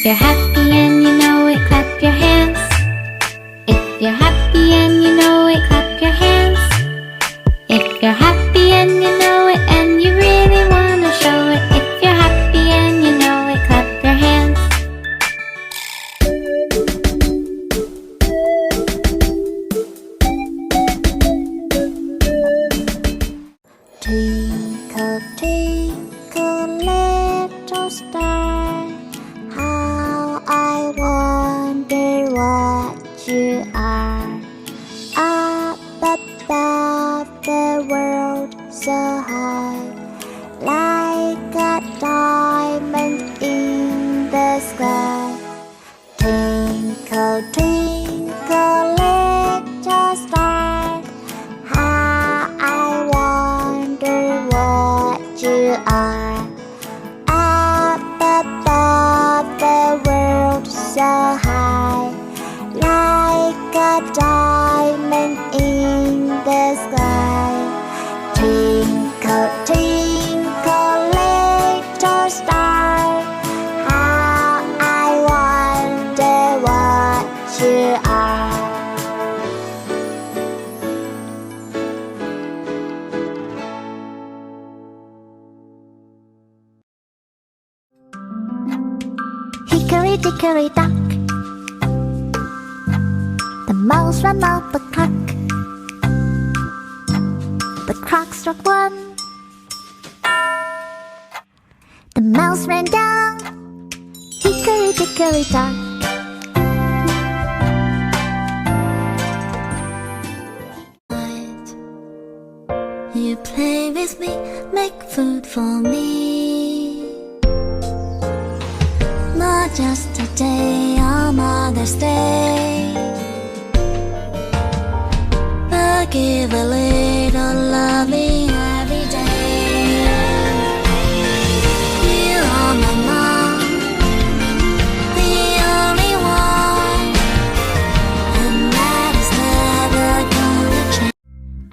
If you're happy and you know it, clap your hands. If you're happy and you know it, clap your hands. If you're happy and you know it and you really wanna show it, if you're happy and you know it, clap your hands. Twinkle, twinkle, little star, how I wonder what you are. Up above the world so high, like a diamond in the sky. Twinkle, twinkle, little star, how I wonder what you are. Up above the world so high, like a diamond in the sky. Twinkle, twinkle, little star, how I wonder what you are. Hickory dickory dock, the mouse ran up the clock. The clock struck one, the mouse ran down. Hickory dickory dock. You play with me, make food for me. Not just today on Mother's Day, but give a little loving every day. You are my mom, the only one, and that is never gonna change.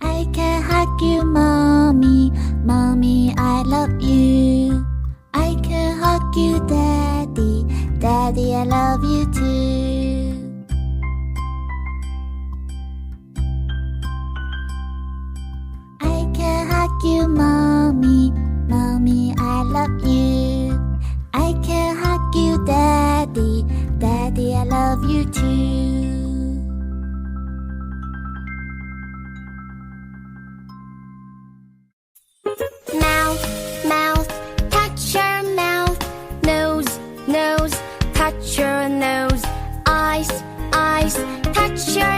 I can hug you, mommy, mommy, I love you. I can hug you, daddy, daddy, I love you too. I can hug you, mommy, mommy, I love you. I can hug you, daddy, daddy, I love you too. Mouth, mouth, touch your mouth. Nose, nose, touch your nose. Eyes, eyes, touch your